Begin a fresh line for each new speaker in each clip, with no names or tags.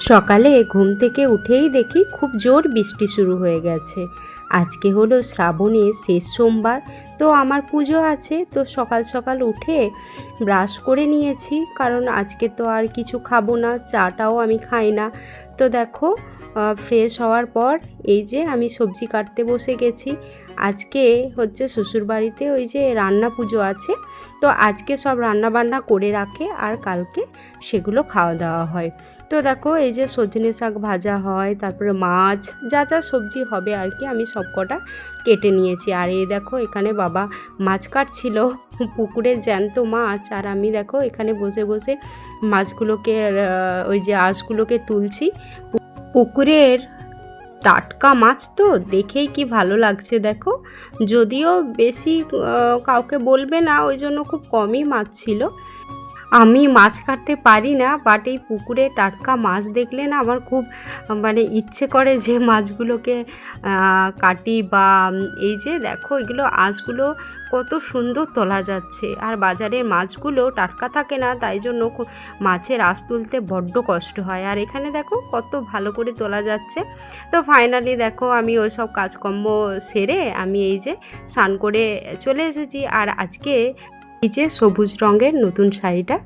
সকালে ঘুম থেকে উঠেই দেখি খুব জোর বৃষ্টি শুরু হয়ে গেছে। আজকে হলো শ্রাবণের শেষ সোমবার, তো আমার পুজো আছে। তো সকাল সকাল উঠে ব্রাশ করে নিয়েছি, কারণ আজকে তো আর কিছু খাবো না, চাটাও আমি খাই না। তো দেখো ফ্রেশ হওয়ার পর এই যে আমি সবজি কাটতে বসে গেছি। আজকে হচ্ছে শ্বশুরবাড়িতে ওই যে রান্না পুজো আছে, তো আজকে সব রান্না বান্না করে রাখে আর কালকে সেগুলো খাওয়া দাওয়া হয়। তো দেখো এই যে সজনে শাক ভাজা হয়, তারপরে মাছ যা যা সবজি হবে আর কি আমি সব কটা কেটে নিয়েছি। আর এই দেখো এখানে বাবা মাছ কাটছিল, পুকুরের জ্যান্ত মাছ, আর আমি দেখো এখানে বসে বসে মাছগুলোকে ওই যে আঁশগুলোকে তুলছি। পুকুরের টাটকা মাছ তো দেখেই কি ভালো লাগছে দেখো। যদিও বেশি কাউকে বলবে না, ওই জন্য খুব কমই মাছ ছিল। আমি মাছ কাটতে পারি না, বাট এই পুকুরে টাটকা মাছ দেখলে না আমার খুব মানে ইচ্ছে করে যে মাছগুলোকে কাটি। বা এই যে দেখো এগুলো আঁশগুলো কত সুন্দর তোলা যাচ্ছে, আর বাজারের মাছগুলো টাটকা থাকে না, তাই জন্য মাছের আঁশ তুলতে বড্ড কষ্ট হয়। আর এখানে দেখো কত ভালো করে তোলা যাচ্ছে। তো ফাইনালি দেখো আমি ওই সব কাজকর্ম সেরে আমি এই যে স্নান করে চলে এসেছি। আর আজকে এই যে সবুজ রঙের নতুন শাড়িটা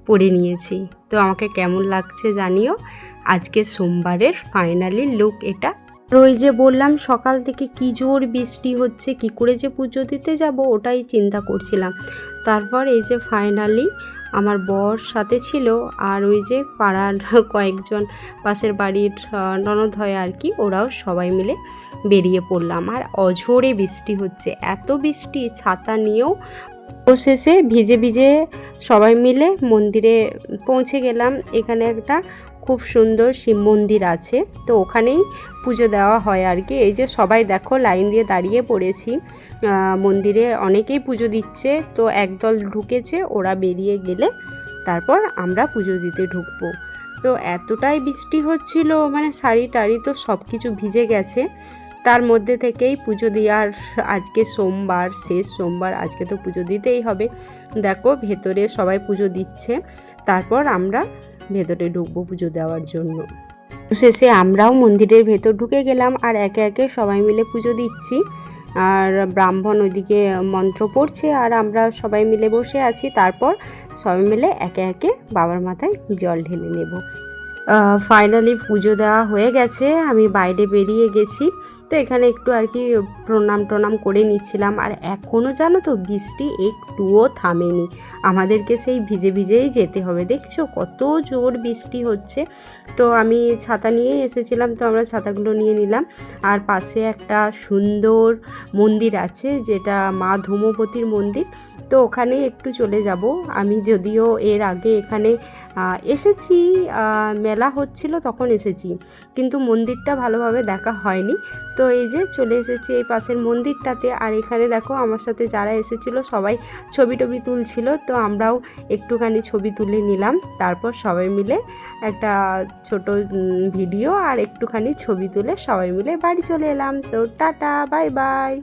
পরে নিয়েছি, তো আমাকে কেমন লাগছে জানিও। আজকে সোমবারের ফাইনালি লুক এটা। ওই যে বললাম সকাল থেকে কি জোর বৃষ্টি হচ্ছে, কি করে যে পুজো দিতে যাব ওটাই চিন্তা করছিলাম। তারপর এই যে ফাইনালি আমার বর সাথে ছিল, আর ওই যে পাড়ার কয়েকজন পাশের বাড়ির ননদ হয় আর কি, ওরাও সবাই মিলে বেরিয়ে পড়লাম। আর অঝোরে বৃষ্টি হচ্ছে, এত বৃষ্টি ছাতা নিয়েও শেষে ভিজে ভিজে সবাই মিলে মন্দিরে পৌঁছে গেলাম। এখানে একটা খুব সুন্দর শিব মন্দির আছে, তো ওখানেই পুজো দেওয়া হয় আর কি। এই যে সবাই দেখো লাইন দিয়ে দাঁড়িয়ে পড়েছি মন্দিরে, অনেকেই পুজো দিচ্ছে। তো একদল ঢুকেছে, ওরা বেরিয়ে গেলে তারপর আমরা পুজো দিতে ঢুকবো। তো এতটাই বৃষ্টি হচ্ছিল, মানে শাড়ি টাড়ি তো সব কিছু ভিজে গেছে। তার মধ্যে থেকেই পুজো দেওয়ার, আজকে সোমবার শেষ সোমবার, আজকে তো পুজো দিতেই হবে। দেখো ভেতরে সবাই পুজো দিচ্ছে, তারপর আমরা ভেতরে ঢুকবো পুজো দেওয়ার জন্য। শেষে আমরাও মন্দিরের ভেতর ঢুকে গেলাম, আর একে একে সবাই মিলে পুজো দিচ্ছি। আর ব্রাহ্মণ ওইদিকে মন্ত্র পড়ছে, আর আমরা সবাই মিলে বসে আছি। তারপর সবাই মিলে একে একে বাবার মাথায় জল ঢেলে নেব। ফাইনালি পুজো দেওয়া হয়ে গেছে, আমি বাইরে বেরিয়ে গেছি। তো এখানে একটু আর কি প্রণাম করে নিচ্ছিলাম। আর এখনও জানো তো বৃষ্টি একটুও থামেনি, আমাদেরকে সেই ভিজে ভিজেই যেতে হবে। দেখছো কত জোর বৃষ্টি হচ্ছে। তো আমি ছাতা নিয়ে এসেছিলাম, তো আমরা ছাতাগুলো নিয়ে নিলাম। আর পাশে একটা সুন্দর মন্দির আছে, যেটা মা ধূমবতীর মন্দির, তো ওখানে একটু চলে যাব। আমি যদিও এর আগে এখানে এসেছি, মেলা হচ্ছিল তখন এসেছি, কিন্তু মন্দিরটা ভালোভাবে দেখা হয়নি। তো এই যে চলে এসেছি এই পাশের মন্দিরটাতে। আর এখানে দেখো আমার সাথে যারা এসেছিলো সবাই ছবি টবি তুলছিল, তো আমরাও একটুখানি ছবি তুলে নিলাম। তারপর সবাই মিলে একটা ছোট ভিডিও আর একটুখানি ছবি তুলে সবাই মিলে বাড়ি চলে এলাম। তো টাটা, বাই বাই।